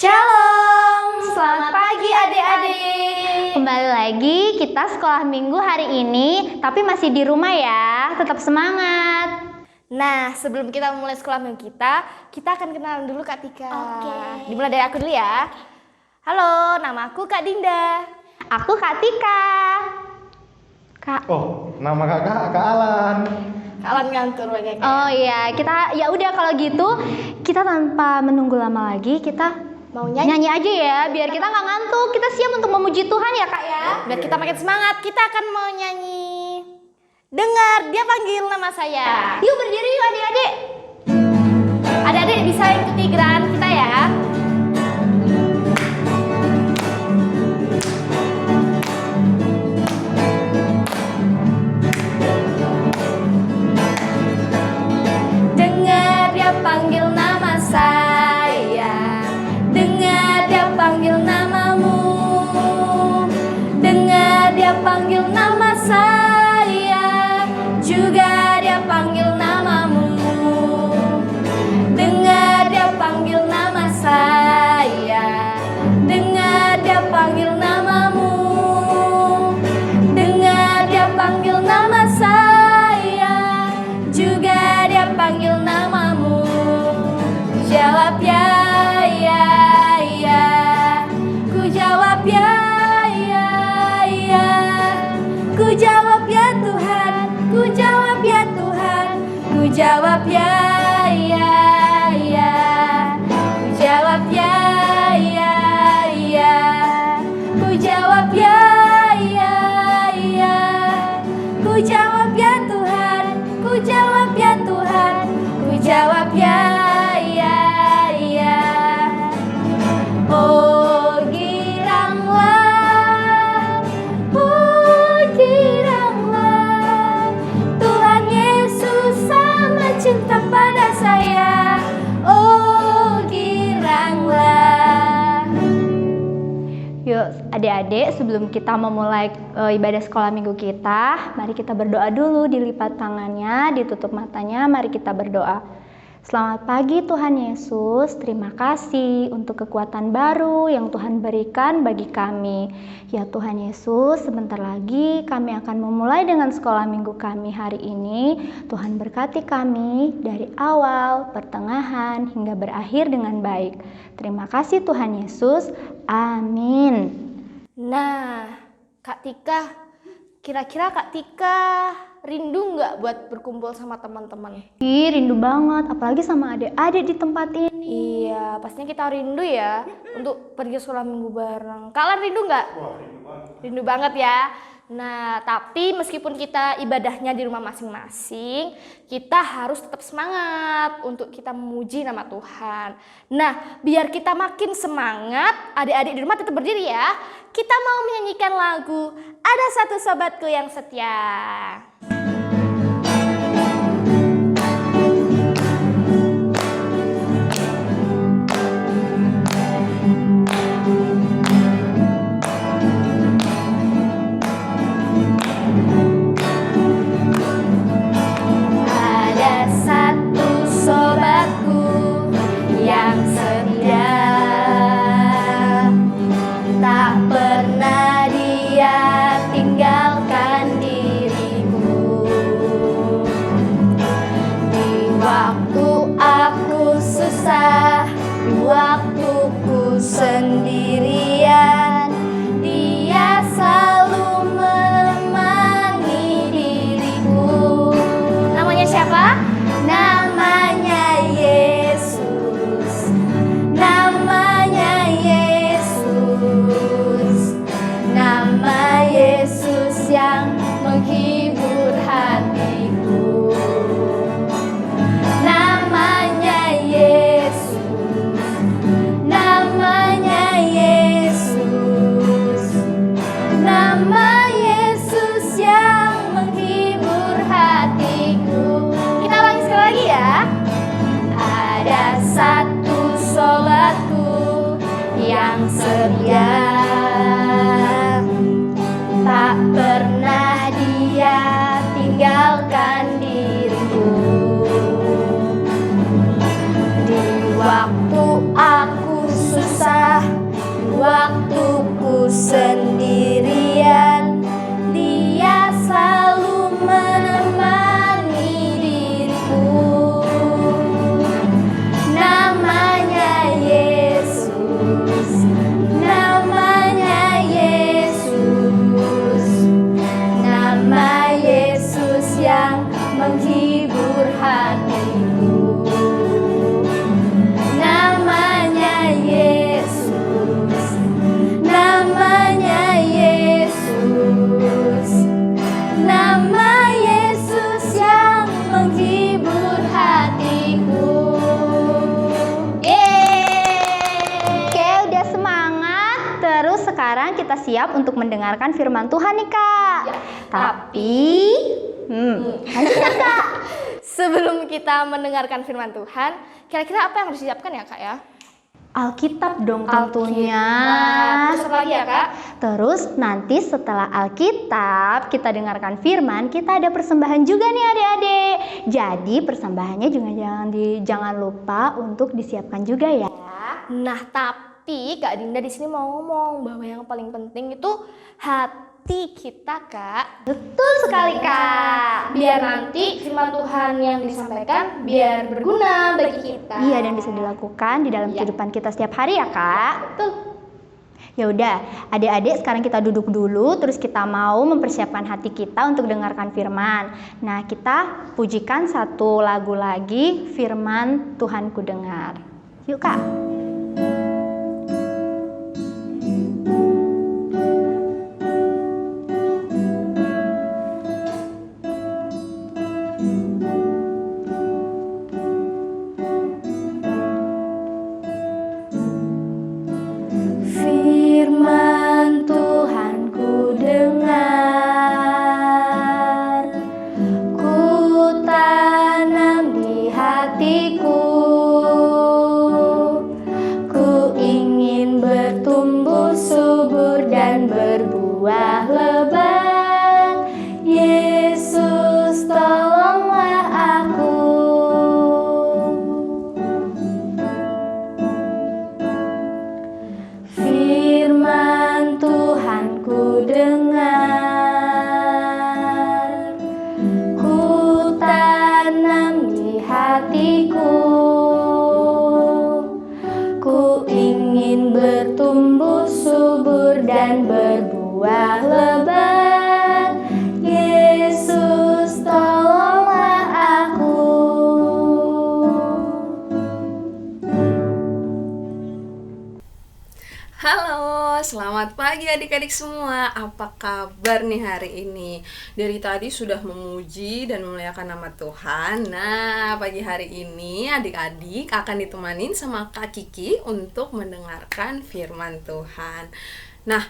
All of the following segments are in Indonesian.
Shalom, selamat pagi adik-adik. Kembali lagi kita sekolah minggu hari ini, tapi masih di rumah ya, tetap semangat. Nah, sebelum kita memulai sekolah minggu kita akan kenalan dulu Kak Tika. Oke. Dimulai dari aku dulu ya. Halo, nama aku Kak Dinda. Aku Kak Tika. Kak. Oh, nama kakak Kak Alan. Kak Alan ngantur banyak. Oh iya, kita ya udah kalau gitu kita tanpa menunggu lama lagi kita Mau nyanyi aja ya, biar kita nggak ngantuk. Kita siap untuk memuji Tuhan ya Kak ya. Biar kita makin semangat, kita akan mau nyanyi. Dengar, dia panggil nama saya. Yuk berdiri yuk adik-adik. Adik-adik bisa ikuti gerakan kita ya. Dengar, dia panggil nama saya. Dengar, dia panggil namamu. Dengar, dia panggil nama saya. Juga dia panggil namamu. Dengar, dia panggil nama saya. Dengar, dia panggil namamu. Dengar, dia panggil nama saya. Juga dia panggil namamu. Jawab ya, ya, ya. Ku jawab ya, ya, ya. Ku jawab ya Tuhan. Ku jawab ya Tuhan. Ku jawab ya, ya, ya. Ku jawab ya, ya, ya. Ku jawab ya, ya, ya. Ku jawab ya Tuhan. Ku jawab ya Tuhan. Ku jawab ya, ya, ya. Oh giranglah, Tuhan Yesus sama cinta pada saya. Oh giranglah. Yuk adik-adik, sebelum kita memulai ibadah sekolah minggu kita, mari kita berdoa dulu. Dilipat tangannya, ditutup matanya, mari kita berdoa. Selamat pagi Tuhan Yesus, terima kasih untuk kekuatan baru yang Tuhan berikan bagi kami. Ya Tuhan Yesus, sebentar lagi kami akan memulai dengan sekolah minggu kami hari ini. Tuhan berkati kami dari awal, pertengahan, hingga berakhir dengan baik. Terima kasih Tuhan Yesus, amin. Nah, Kak Tika, kira-kira Kak Tika rindu nggak buat berkumpul sama teman-teman? Ih, rindu banget, apalagi sama adik-adik di tempat ini. Iya, pastinya kita rindu ya untuk pergi sekolah minggu bareng. Kalian rindu nggak? Wah, rindu banget. Rindu banget ya. Nah, tapi meskipun kita ibadahnya di rumah masing-masing, kita harus tetap semangat untuk kita memuji nama Tuhan. Nah, biar kita makin semangat, adik-adik di rumah tetap berdiri ya. Kita mau menyanyikan lagu Ada Satu Sobatku Yang Setia. Ada satu sobatku yang setia, tak pernah dia tinggalkan diriku. Di waktu aku susah, di waktuku sendirian, dia selalu menemani diriku. Namanya siapa? Namanya Yesus. Namanya Yesus. Nama Yesus yang menghibur hatiku. Namanya Yesus. Namanya Yesus. Nama Yesus yang menghibur hatiku. Kita ulangi sekali lagi ya. Ada satu sobatku yang setia, tak pernah dia tinggalkan diriku. Di waktu aku susah, sendirian, Dia selalu menemani diriku. Namanya Yesus, namanya Yesus, nama Yesus yang menghibur hatiku. Namanya Yesus, namanya Yesus, nama Yesus yang menghibur hatiku. Oke, udah semangat. Terus sekarang kita siap untuk mendengarkan firman Tuhan nih, Kak. Ya, Tapi sebelum kita mendengarkan firman Tuhan, kira-kira apa yang harus disiapkan ya Kak ya? Alkitab dong tentunya. Alkitab. Terus apa lagi ya Kak? Terus nanti setelah Alkitab kita dengarkan firman, kita ada persembahan juga nih adik-adik. Jadi persembahannya juga jangan lupa untuk disiapkan juga ya. Nah, tapi Kak Dinda di sini mau ngomong bahwa yang paling penting itu hati kita, Kak. Betul sekali, Kak. Biar nanti firman Tuhan yang disampaikan biar berguna bagi kita. Iya, dan bisa dilakukan di dalam kehidupan kita setiap hari ya, Kak. Betul. Ya udah, adik-adik sekarang kita duduk dulu, terus kita mau mempersiapkan hati kita untuk dengarkan firman. Nah, kita pujikan satu lagu lagi, Firman Tuhan Ku Dengar. Yuk, Kak. Firman Tuhan ku dengar, ku tanam di hatiku, ku ingin bertumbuh subur dan berbuah lebat. Yesus, tolonglah aku. Firman Tuhan ku dengar, ku tanam di hatiku, ku ingin bertumbuh subur dan berbuah lebat. Yesus, tolonglah aku. Halo, selamat pagi adik-adik semua. Apa kabar nih hari ini? Dari tadi sudah memuji dan memuliakan nama Tuhan. Nah, pagi hari ini adik-adik akan ditemanin sama Kak Kiki untuk mendengarkan firman Tuhan. Nah,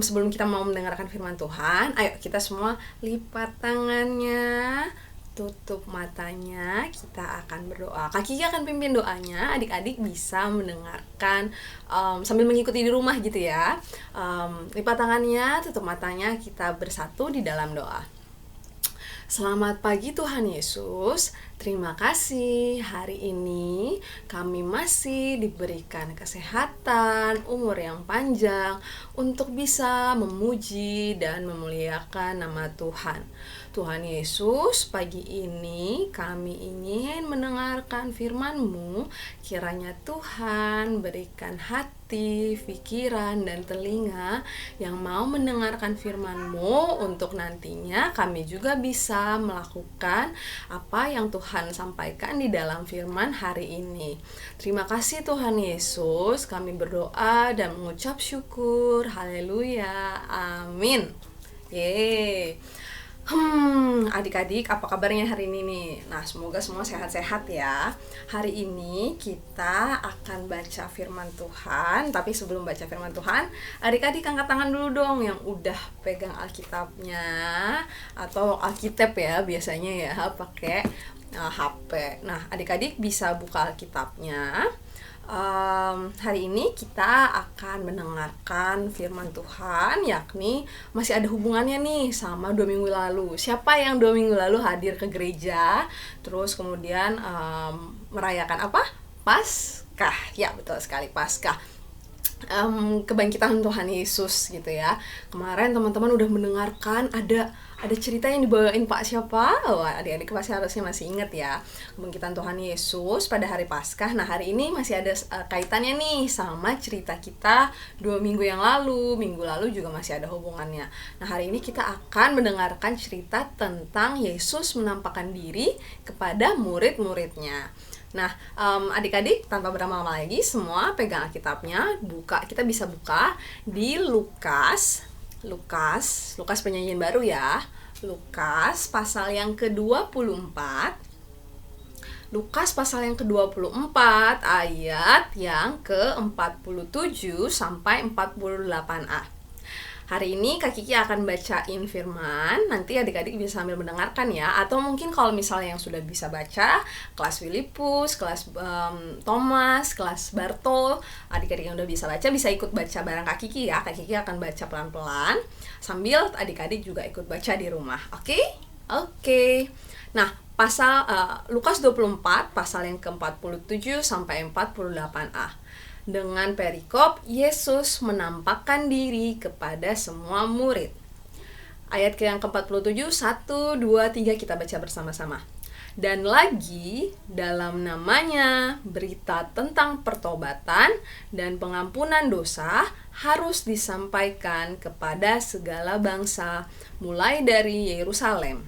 sebelum kita mau mendengarkan firman Tuhan, ayo kita semua lipat tangannya, tutup matanya, kita akan berdoa. Kak Kiki akan pimpin doanya, adik-adik bisa mendengarkan sambil mengikuti di rumah gitu ya. Lipat tangannya, tutup matanya, kita bersatu di dalam doa. Selamat pagi Tuhan Yesus, terima kasih hari ini kami masih diberikan kesehatan, umur yang panjang untuk bisa memuji dan memuliakan nama Tuhan. Tuhan Yesus, pagi ini kami ingin mendengarkan firman-Mu. Kiranya Tuhan berikan hati, pikiran, dan telinga yang mau mendengarkan firman-Mu untuk nantinya kami juga bisa melakukan apa yang Tuhan sampaikan di dalam firman hari ini. Terima kasih Tuhan Yesus, kami berdoa dan mengucap syukur. Haleluya, amin. Yeay. Adik-adik apa kabarnya hari ini nih? Nah, semoga semua sehat-sehat ya. Hari ini kita akan baca firman Tuhan. Tapi sebelum baca firman Tuhan, adik-adik angkat tangan dulu dong yang udah pegang Alkitabnya. Atau Alkitab ya biasanya ya, pakai HP. Nah, adik-adik bisa buka Alkitabnya. Hari ini kita akan mendengarkan firman Tuhan, yakni masih ada hubungannya nih sama 2 minggu lalu. Siapa yang 2 minggu lalu hadir ke gereja, terus kemudian merayakan apa? Paskah. Ya, betul sekali, Paskah. kebangkitan Tuhan Yesus gitu ya. Kemarin teman-teman udah mendengarkan ada cerita yang dibawain Pak siapa? Wah, adik-adik pasti harusnya masih ingat ya. Kebangkitan Tuhan Yesus pada hari Paskah. Nah, hari ini masih ada kaitannya nih sama cerita kita 2 minggu yang lalu. Minggu lalu juga masih ada hubungannya. Nah, hari ini kita akan mendengarkan cerita tentang Yesus menampakkan diri kepada murid-muridnya. Nah, adik-adik tanpa berlama-lama lagi semua pegang Alkitabnya, kita bisa buka di Lukas penyanyian baru ya. Lukas pasal yang ke-24. Lukas pasal yang ke-24 ayat yang ke-47 sampai 48a. Hari ini Kak Kiki akan bacain firman, nanti adik-adik bisa sambil mendengarkan ya. Atau mungkin kalau misalnya yang sudah bisa baca, kelas Filipus, kelas Thomas, kelas Bartol, adik-adik yang udah bisa baca bisa ikut baca bareng Kak Kiki ya. Kak Kiki akan baca pelan-pelan, sambil adik-adik juga ikut baca di rumah, oke? Oke. Nah, pasal Lukas 24, pasal yang ke-47 sampai 48a. Dengan perikop, Yesus menampakkan diri kepada semua murid. Ayat yang ke-47, 1, 2, 3 kita baca bersama-sama. Dan lagi dalam namanya berita tentang pertobatan dan pengampunan dosa harus disampaikan kepada segala bangsa, mulai dari Yerusalem.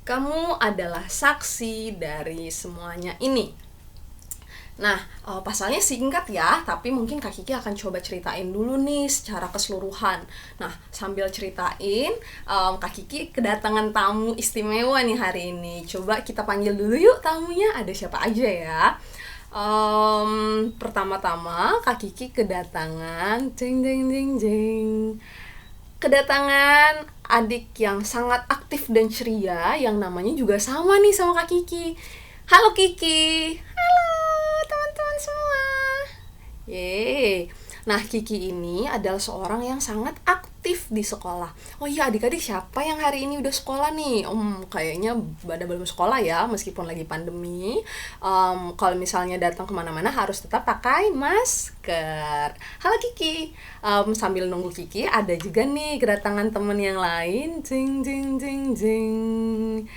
Kamu adalah saksi dari semuanya ini. Nah, pasalnya singkat ya, tapi mungkin Kak Kiki akan coba ceritain dulu nih secara keseluruhan. Nah, sambil ceritain, Kak Kiki kedatangan tamu istimewa nih hari ini. Coba kita panggil dulu yuk tamunya, ada siapa aja ya. Pertama-tama Kak Kiki kedatangan kedatangan adik yang sangat aktif dan ceria, yang namanya juga sama nih sama Kak Kiki. Halo Kiki. Halo teman-teman semua. Yeay. Nah, Kiki ini adalah seorang yang sangat aktif di sekolah. Oh iya, adik-adik siapa yang hari ini udah sekolah nih? Kayaknya pada belum sekolah ya, meskipun lagi pandemi. Kalau misalnya datang kemana-mana harus tetap pakai masker. Halo Kiki. Sambil nunggu Kiki, ada juga nih kedatangan teman yang lain. Jing jing jing jing.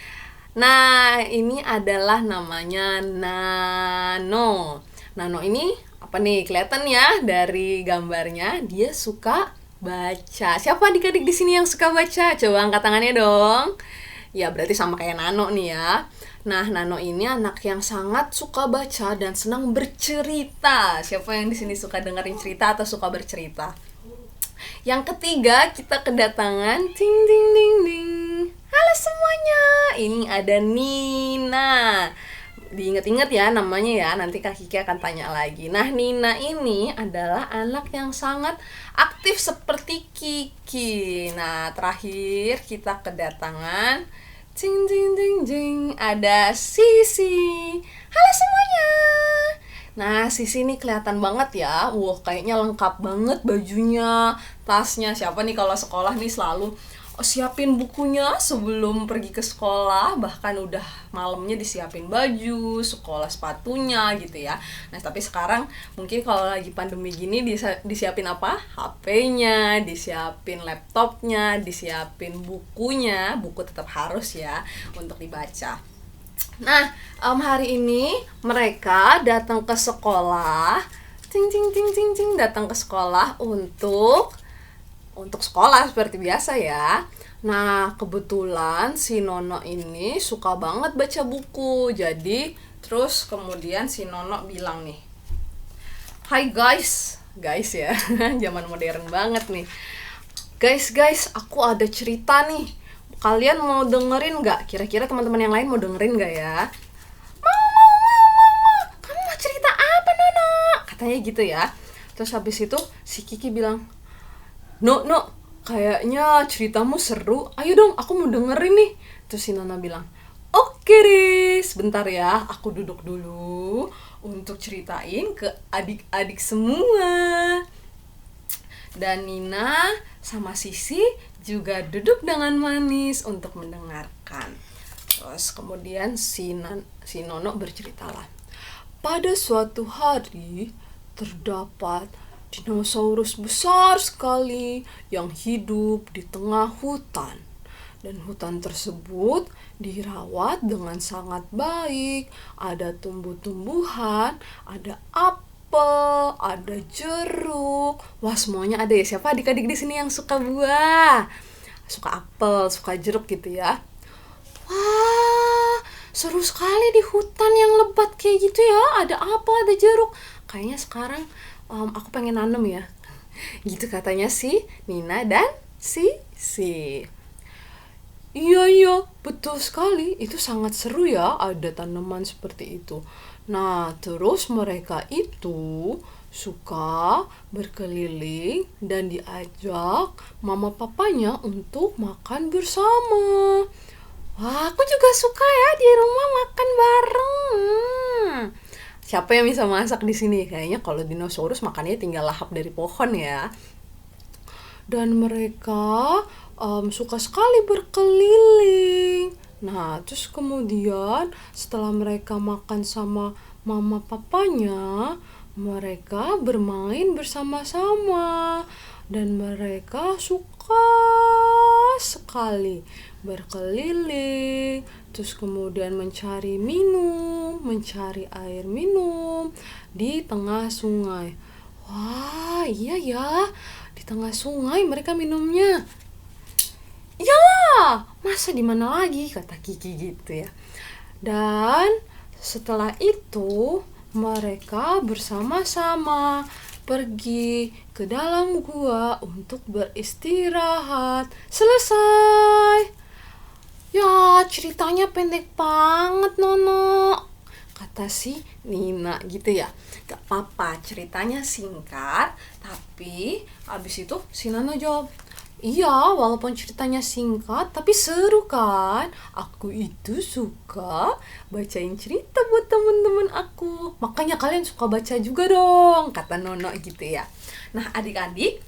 Nah, ini adalah namanya Nano. Nano ini apa nih? Kelihatan ya dari gambarnya, dia suka baca. Siapa adik-adik di sini yang suka baca? Coba angkat tangannya dong. Ya, berarti sama kayak Nano nih ya. Nah, Nano ini anak yang sangat suka baca dan senang bercerita. Siapa yang di sini suka dengerin cerita atau suka bercerita? Yang ketiga, kita kedatangan ding ding ding ding. Halo semuanya, ini ada Nina. Diingat-ingat ya namanya ya, nanti Kak Kiki akan tanya lagi. Nah, Nina ini adalah anak yang sangat aktif seperti Kiki. Nah, terakhir kita kedatangan ding ding ding ding, ada Sisi. Halo semuanya. Nah, Sisi ini kelihatan banget ya. Wah, kayaknya lengkap banget bajunya, tasnya. Siapa nih kalau sekolah nih selalu siapin bukunya sebelum pergi ke sekolah, bahkan udah malamnya disiapin baju, sekolah sepatunya gitu ya. Nah, tapi sekarang mungkin kalau lagi pandemi gini disiapin apa? HP-nya, disiapin laptopnya, disiapin bukunya. Buku tetap harus ya untuk dibaca. Nah, hari ini mereka datang ke sekolah, datang ke sekolah untuk sekolah seperti biasa ya. Nah, kebetulan si Nono ini suka banget baca buku. Jadi, terus kemudian si Nono bilang nih, "Hai guys ya, zaman modern banget nih. Guys, aku ada cerita nih. Kalian mau dengerin nggak? Kira-kira teman-teman yang lain mau dengerin nggak ya?" Mau. Kamu mau cerita apa, Nono? Katanya gitu ya. Terus habis itu si Kiki bilang, No, kayaknya ceritamu seru. Ayo dong, aku mau dengerin nih. Terus si Nana bilang, "Oke deh, sebentar ya, aku duduk dulu untuk ceritain ke adik-adik semua." Dan Nina sama Sisi juga duduk dengan manis untuk mendengarkan. Terus kemudian si Nono berceritalah. Pada suatu hari terdapat dinosaurus besar sekali yang hidup di tengah hutan. Dan hutan tersebut dirawat dengan sangat baik. Ada tumbuh-tumbuhan, ada apel, ada jeruk. Wah, semuanya ada ya. Siapa adik-adik di sini yang suka buah? Suka apel, suka jeruk gitu ya. Wah, seru sekali di hutan yang lebat kayak gitu ya. Ada apel, ada jeruk. Kayaknya sekarang aku pengen nanam ya. Gitu katanya si Nina dan si. Iya, betul sekali. Itu sangat seru ya, ada tanaman seperti itu. Nah, terus mereka itu suka berkeliling dan diajak mama papanya untuk makan bersama. Wah, aku juga suka ya di rumah makan bareng. Siapa yang bisa masak di sini? Kayaknya kalau dinosaurus makannya tinggal lahap dari pohon ya. Dan mereka suka sekali berkeliling. Nah, terus kemudian setelah mereka makan sama mama papanya, mereka bermain bersama-sama. Dan mereka suka sekali berkeliling, terus kemudian mencari air minum di tengah sungai. Wah, iya ya, di tengah sungai mereka minumnya. Iyalah, masa di mana lagi, kata Kiki gitu ya. Dan setelah itu mereka bersama-sama pergi ke dalam gua untuk beristirahat. Selesai. Ya, ceritanya pendek banget, Nono, kata si Nina gitu ya. Gak apa-apa, ceritanya singkat, tapi abis itu si Nono jawab, iya, walaupun ceritanya singkat, tapi seru kan? Aku itu suka bacain cerita buat temen-temen aku. Makanya kalian suka baca juga dong, kata Nono gitu ya. Nah, adik-adik,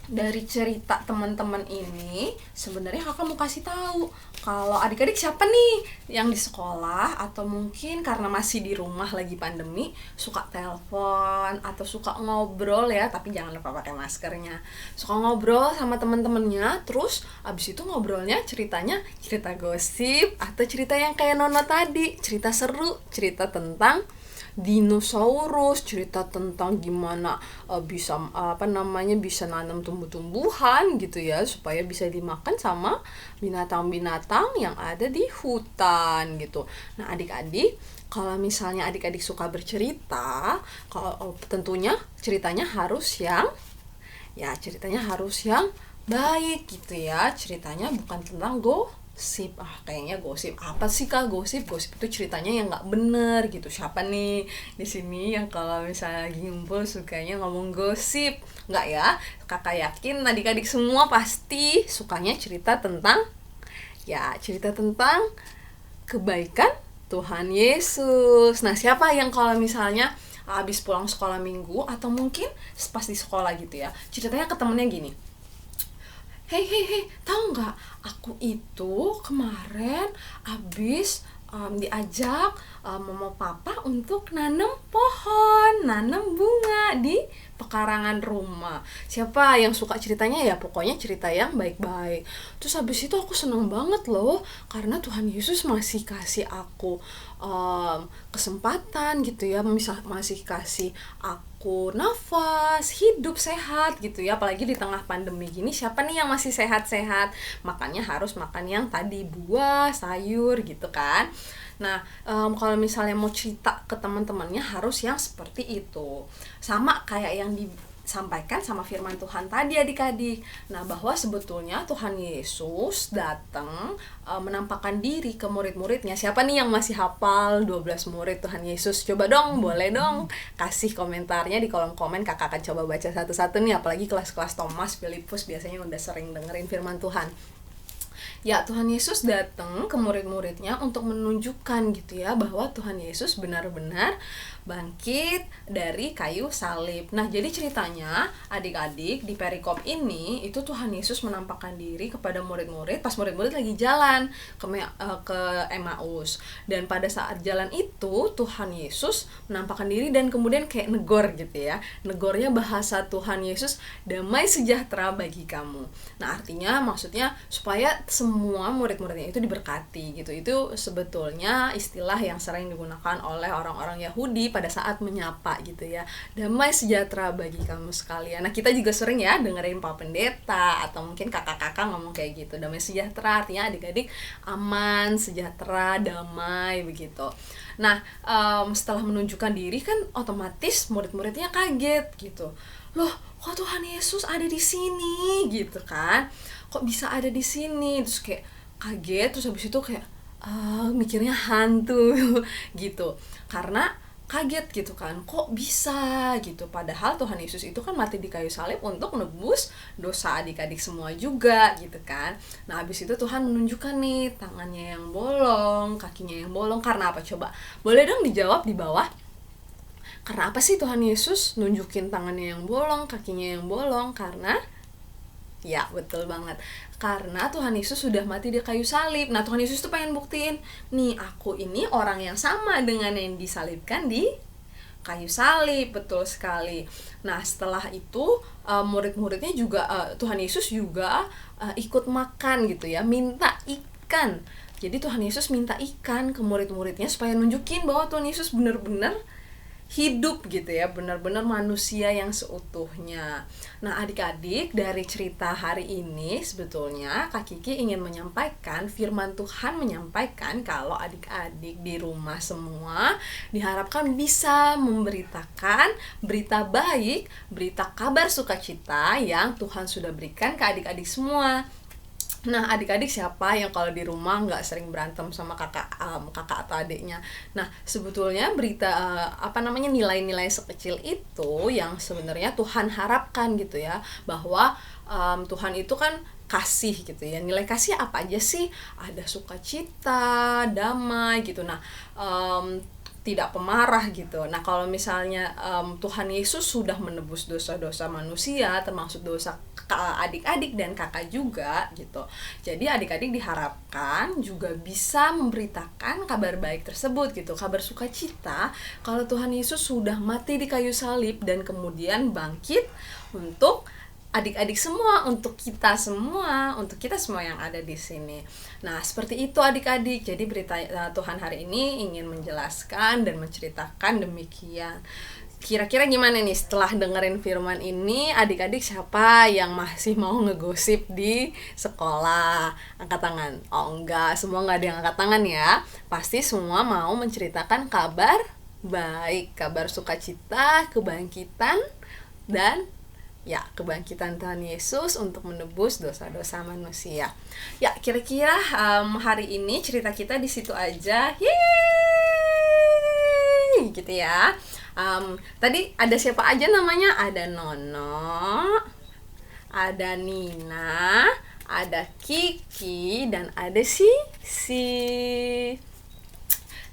dari cerita teman-teman ini sebenarnya kakak mau kasih tahu kalau adik-adik siapa nih yang di sekolah atau mungkin karena masih di rumah lagi pandemi suka telepon atau suka ngobrol ya, tapi jangan lupa pakai maskernya. Suka ngobrol sama teman-temannya, terus abis itu ngobrolnya ceritanya cerita gosip atau cerita yang kayak Nono tadi, cerita seru, cerita tentang dinosaurus, cerita tentang gimana bisa bisa nanam tumbuh-tumbuhan gitu ya supaya bisa dimakan sama binatang-binatang yang ada di hutan gitu. Nah, adik-adik, kalau misalnya adik-adik suka bercerita, kalau tentunya ceritanya harus yang baik gitu ya. Ceritanya bukan tentang gosip. Kayaknya gosip apa sih Kak? Gosip itu ceritanya yang nggak bener gitu. Siapa nih di sini yang kalau misalnya lagi ngumpul sukanya ngomong gosip? Nggak ya? Kakak yakin adik-adik semua pasti sukanya cerita tentang kebaikan Tuhan Yesus. Nah, siapa yang kalau misalnya habis pulang sekolah minggu atau mungkin pas di sekolah gitu ya, ceritanya ke temennya gini, Hei, tahu nggak? Aku itu kemarin abis diajak mama papa untuk nanam pohon, nanam bunga di pekarangan rumah. Siapa yang suka ceritanya ya pokoknya cerita yang baik-baik. Terus abis itu aku seneng banget loh karena Tuhan Yesus masih kasih aku kesempatan gitu ya, masih kasih aku nafas, hidup sehat gitu ya. Apalagi di tengah pandemi gini, siapa nih yang masih sehat-sehat? Makanya harus makan yang tadi, buah, sayur gitu kan. Nah, kalau misalnya mau cerita ke teman-temannya harus yang seperti itu. Sama kayak yang disampaikan sama firman Tuhan tadi adik-adik. Nah, bahwa sebetulnya Tuhan Yesus datang menampakkan diri ke murid-muridnya. Siapa nih yang masih hafal 12 murid Tuhan Yesus? Coba dong, boleh dong kasih komentarnya di kolom komen. Kakak akan coba baca satu-satu nih, apalagi kelas-kelas Thomas, Filipus biasanya udah sering dengerin firman Tuhan. Ya, Tuhan Yesus datang ke murid-muridnya untuk menunjukkan gitu ya bahwa Tuhan Yesus benar-benar bangkit dari kayu salib. Nah, jadi ceritanya adik-adik di perikop ini itu Tuhan Yesus menampakkan diri kepada murid-murid pas murid-murid lagi jalan ke Emmaus. Dan pada saat jalan itu Tuhan Yesus menampakkan diri dan kemudian kayak negor gitu ya. Negornya bahasa Tuhan Yesus, damai sejahtera bagi kamu. Nah, artinya maksudnya supaya semua murid-muridnya itu diberkati gitu. Itu sebetulnya istilah yang sering digunakan oleh orang-orang Yahudi pada saat menyapa gitu ya. Damai sejahtera bagi kamu sekalian. Nah, kita juga sering ya dengerin Pak Pendeta atau mungkin kakak-kakak ngomong kayak gitu. Damai sejahtera artinya adik-adik aman, sejahtera, damai begitu. Nah, setelah menunjukkan diri kan otomatis murid-muridnya kaget gitu. Loh, kok Tuhan Yesus ada di sini gitu kan? Kok bisa ada di sini? Terus kayak kaget, terus habis itu kayak mikirnya hantu gitu. Karena kaget gitu kan, kok bisa gitu. Padahal Tuhan Yesus itu kan mati di kayu salib untuk nebus dosa adik-adik semua juga gitu kan. Nah, habis itu Tuhan menunjukkan nih tangannya yang bolong, kakinya yang bolong. Karena apa coba? Boleh dong dijawab di bawah. Karena apa sih Tuhan Yesus nunjukin tangannya yang bolong, kakinya yang bolong? Karena ya, betul banget. Karena Tuhan Yesus sudah mati di kayu salib. Nah, Tuhan Yesus tuh pengen buktiin, nih aku ini orang yang sama dengan yang disalibkan di kayu salib. Betul sekali. Nah, setelah itu murid-muridnya juga, Tuhan Yesus juga ikut makan gitu ya, minta ikan. Jadi Tuhan Yesus minta ikan ke murid-muridnya supaya nunjukin bahwa Tuhan Yesus benar-benar hidup gitu ya, benar-benar manusia yang seutuhnya. Nah, adik-adik, dari cerita hari ini sebetulnya Kak Kiki ingin menyampaikan, firman Tuhan menyampaikan kalau adik-adik di rumah semua diharapkan bisa memberitakan berita baik, berita kabar sukacita yang Tuhan sudah berikan ke adik-adik semua. Nah, adik-adik siapa yang kalau di rumah nggak sering berantem sama kakak atau adiknya? Nah, sebetulnya berita nilai-nilai sekecil itu yang sebenarnya Tuhan harapkan gitu ya, bahwa Tuhan itu kan kasih gitu ya. Nilai kasih apa aja sih? Ada sukacita, damai gitu. Nah, tidak pemarah gitu. Nah, kalau misalnya Tuhan Yesus sudah menebus dosa-dosa manusia, termasuk dosa adik-adik dan kakak juga gitu. Jadi adik-adik diharapkan juga bisa memberitakan kabar baik tersebut gitu, kabar sukacita kalau Tuhan Yesus sudah mati di kayu salib dan kemudian bangkit untuk adik-adik semua, untuk kita semua yang ada di sini. Nah, seperti itu adik-adik. Jadi berita Tuhan hari ini ingin menjelaskan dan menceritakan demikian. Kira-kira gimana nih setelah dengerin firman ini, adik-adik siapa yang masih mau ngegosip di sekolah? Angkat tangan. Oh enggak, semua nggak ada yang angkat tangan ya. Pasti semua mau menceritakan kabar baik, kabar sukacita, kebangkitan, dan ya, kebangkitan Tuhan Yesus untuk menebus dosa-dosa manusia. Ya, kira-kira hari ini cerita kita di situ aja. Yeay! Gitu ya. Tadi ada siapa aja namanya? Ada Nono, ada Nina, ada Kiki, dan ada Sisi.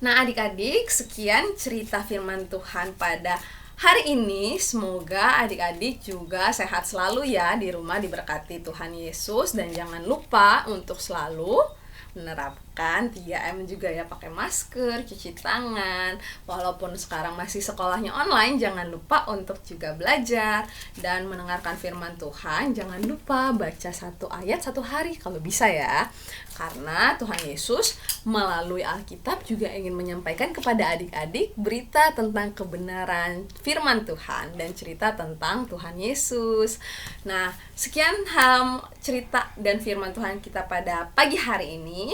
Nah, adik-adik, sekian cerita firman Tuhan pada hari ini. Semoga adik-adik juga sehat selalu ya di rumah, diberkati Tuhan Yesus. Dan jangan lupa untuk selalu menerapkan 3M juga ya, pakai masker, cuci tangan. Walaupun sekarang masih sekolahnya online, jangan lupa untuk juga belajar dan mendengarkan firman Tuhan. Jangan lupa baca 1 ayat 1 hari kalau bisa ya. Karena Tuhan Yesus melalui Alkitab juga ingin menyampaikan kepada adik-adik berita tentang kebenaran firman Tuhan dan cerita tentang Tuhan Yesus. Nah, sekian cerita dan firman Tuhan kita pada pagi hari ini.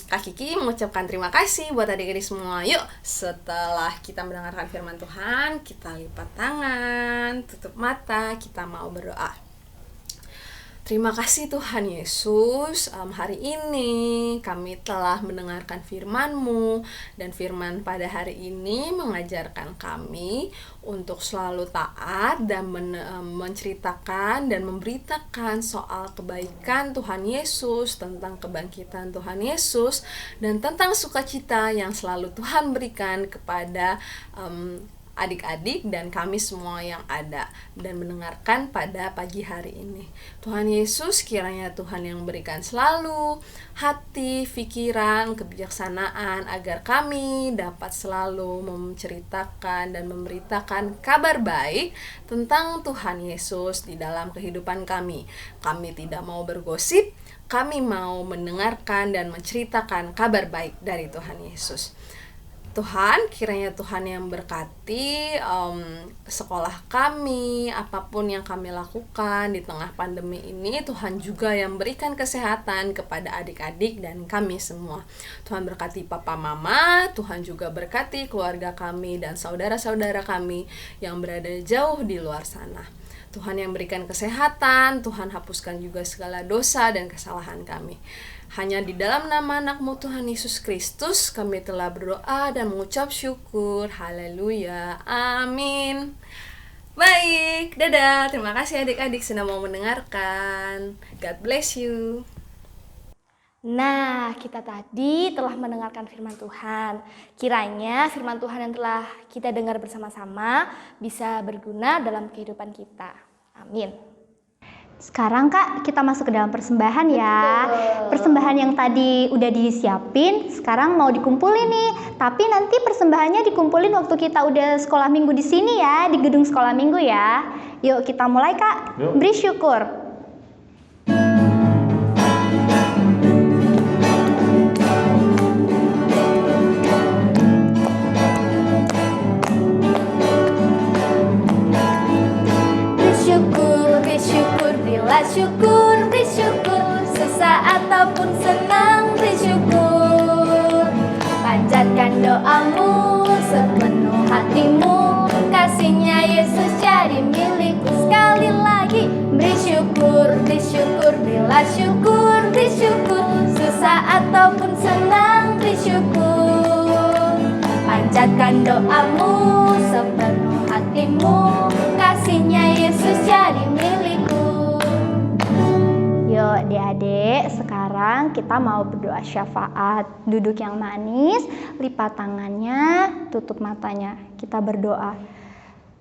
Kak Kiki mengucapkan terima kasih buat adik-adik semua. Yuk, setelah kita mendengarkan firman Tuhan, kita lipat tangan, tutup mata, kita mau berdoa. Terima kasih Tuhan Yesus, hari ini kami telah mendengarkan firman-Mu, dan firman pada hari ini mengajarkan kami untuk selalu taat dan menceritakan dan memberitakan soal kebaikan Tuhan Yesus, tentang kebangkitan Tuhan Yesus, dan tentang sukacita yang selalu Tuhan berikan kepada adik-adik dan kami semua yang ada dan mendengarkan pada pagi hari ini. Tuhan Yesus, kiranya Tuhan yang berikan selalu hati, pikiran, kebijaksanaan agar kami dapat selalu menceritakan dan memberitakan kabar baik tentang Tuhan Yesus di dalam kehidupan kami. Kami tidak mau bergosip, kami mau mendengarkan dan menceritakan kabar baik dari Tuhan Yesus. Tuhan, kiranya Tuhan yang berkati sekolah kami, apapun yang kami lakukan di tengah pandemi ini. Tuhan juga yang berikan kesehatan kepada adik-adik dan kami semua. Tuhan berkati papa mama, Tuhan juga berkati keluarga kami dan saudara-saudara kami yang berada jauh di luar sana. Tuhan yang berikan kesehatan, Tuhan hapuskan juga segala dosa dan kesalahan kami. Hanya di dalam nama anak-Mu Tuhan Yesus Kristus kami telah berdoa dan mengucap syukur. Haleluya. Amin. Baik, dadah. Terima kasih adik-adik sudah mau mendengarkan. God bless you. Nah, kita tadi telah mendengarkan firman Tuhan. Kiranya firman Tuhan yang telah kita dengar bersama-sama bisa berguna dalam kehidupan kita. Amin. Sekarang Kak, kita masuk ke dalam persembahan ya. Persembahan yang tadi udah disiapin, sekarang mau dikumpulin nih. Tapi nanti persembahannya dikumpulin waktu kita udah sekolah minggu di sini ya, di gedung sekolah minggu ya. Yuk kita mulai Kak. Yuk. Beri syukur. Syukur, beri syukur, susah ataupun senang, beri syukur. Panjatkan doamu sepenuh hatimu, kasihnya Yesus jadi milikku. Sekali lagi, beri syukur, berilah syukur, beri syukur, susah ataupun senang, beri syukur. Panjatkan doamu sepenuh hatimu, kasihnya Yesus jadi milikku. Yuk adik-adik, sekarang kita mau berdoa syafaat. Duduk yang manis, lipat tangannya, tutup matanya. Kita berdoa.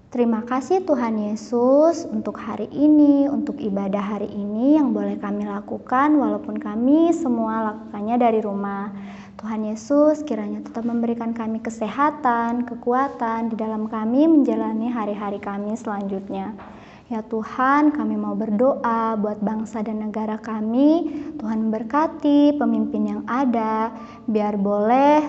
Terima kasih Tuhan Yesus untuk hari ini, untuk ibadah hari ini yang boleh kami lakukan walaupun kami semua lakukannya dari rumah. Tuhan Yesus kiranya tetap memberikan kami kesehatan, kekuatan di dalam kami menjalani hari-hari kami selanjutnya. Ya Tuhan, kami mau berdoa buat bangsa dan negara kami. Tuhan berkati pemimpin yang ada, biar boleh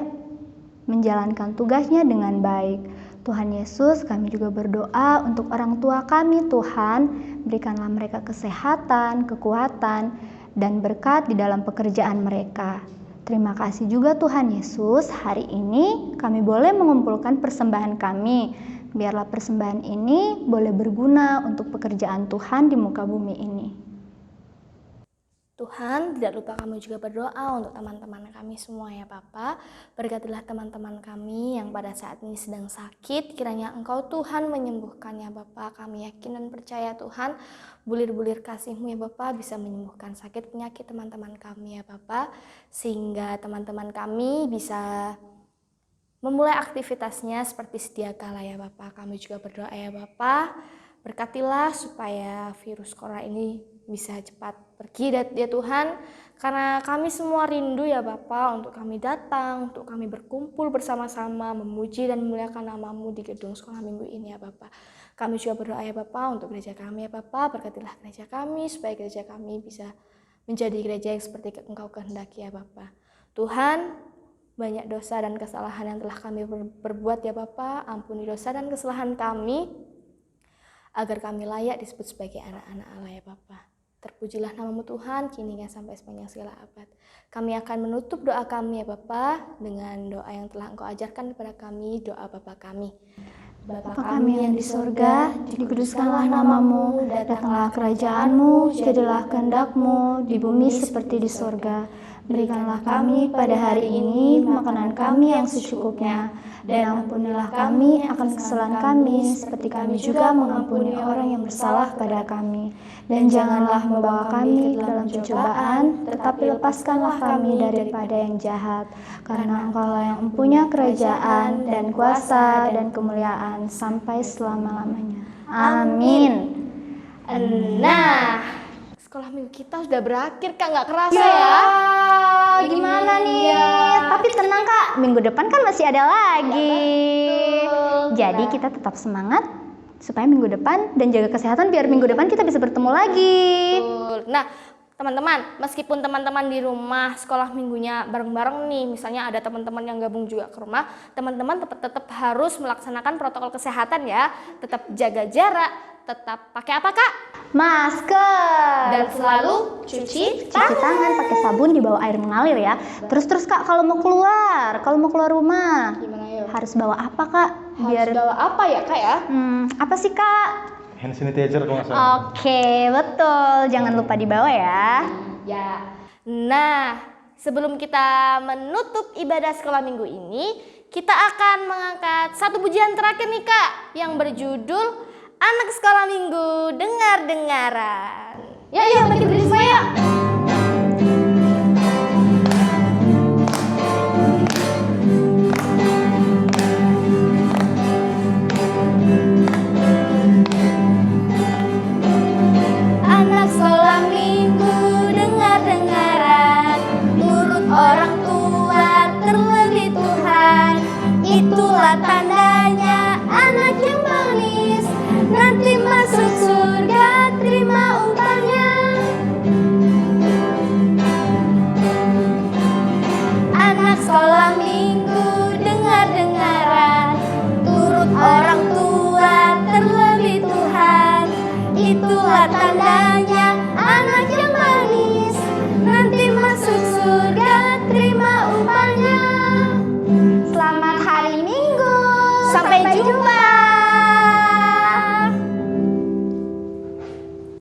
menjalankan tugasnya dengan baik. Tuhan Yesus, kami juga berdoa untuk orang tua kami, Tuhan. Berikanlah mereka kesehatan, kekuatan, dan berkat di dalam pekerjaan mereka. Terima kasih juga Tuhan Yesus, hari ini kami boleh mengumpulkan persembahan kami. Biarlah persembahan ini boleh berguna untuk pekerjaan Tuhan di muka bumi ini. Tuhan, tidak lupa kami juga berdoa untuk teman-teman kami semua ya Bapa. Berkatilah teman-teman kami yang pada saat ini sedang sakit. Kiranya Engkau Tuhan menyembuhkannya Bapa. Kami yakin dan percaya Tuhan, bulir-bulir kasih-Mu ya Bapa bisa menyembuhkan sakit penyakit teman-teman kami ya Bapa. Sehingga teman-teman kami bisa memulai aktivitasnya seperti sedia kala ya Bapak. Kami juga berdoa ya Bapak, berkatilah supaya virus corona ini bisa cepat pergi ya Tuhan. Karena kami semua rindu ya Bapak untuk kami datang, untuk kami berkumpul bersama-sama, memuji dan memuliakan nama-Mu di gedung sekolah minggu ini ya Bapak. Kami juga berdoa ya Bapak untuk gereja kami ya Bapak, berkatilah gereja kami supaya gereja kami bisa menjadi gereja yang seperti Engkau kehendaki ya Bapak. Tuhan, banyak dosa dan kesalahan yang telah kami perbuat ya Bapa, ampuni dosa dan kesalahan kami, agar kami layak disebut sebagai anak-anak Allah ya Bapa. Terpujilah nama-Mu Tuhan, kini hingga sampai sepanjang segala abad. Kami akan menutup doa kami ya Bapa, dengan doa yang telah Engkau ajarkan kepada kami, doa Bapa kami. Bapa kami yang di sorga, dikuduskanlah namamu, datanglah kerajaanmu, jadilah kehendak-Mu di bumi seperti di sorga. Berikanlah kami pada hari ini makanan kami yang secukupnya, dan ampunilah kami akan kesalahan kami, seperti kami juga mengampuni orang yang bersalah pada kami. Dan janganlah membawa kami ke dalam pencobaan, tetapi lepaskanlah kami daripada yang jahat. Karena Engkaulah yang mempunyai kerajaan dan kuasa dan kemuliaan sampai selama-lamanya. Amin. Nah, sekolah minggu kita sudah berakhir Kak, nggak kerasa Ya, ya? gimana nih? Iya. Tapi tenang Kak, minggu depan kan masih ada lagi. betul. Jadi kita tetap semangat supaya minggu depan dan jaga kesehatan biar minggu depan kita bisa bertemu lagi. Betul. Nah, teman-teman, meskipun teman-teman di rumah sekolah minggunya bareng-bareng nih, misalnya ada teman-teman yang gabung juga ke rumah, teman-teman tetap harus melaksanakan protokol kesehatan ya. Tetap jaga jarak, tetap pakai apa Kak? Masker. Dan selalu cuci Cuci tangan pakai sabun di bawah air mengalir ya. Terus Kak, kalau mau keluar rumah, Gimana yuk? harus bawa apa Kak? Harus bawa apa ya Kak ya? Apa sih Kak? Hand sanitizer kalau nggak salah. Oke, betul. Jangan lupa dibawa ya. Ya. Nah, sebelum kita menutup ibadah sekolah minggu ini, kita akan mengangkat satu pujian terakhir nih Kak, yang berjudul Anak Sekolah Minggu Dengar-dengaran. Ya, bagi diri saya. Anak sekolah minggu dengar-dengaran, nurut orang tua terlebih Tuhan. Itulah tandanya anak yang manis, nanti masuk surga terima umpannya. Anak sekolah minggu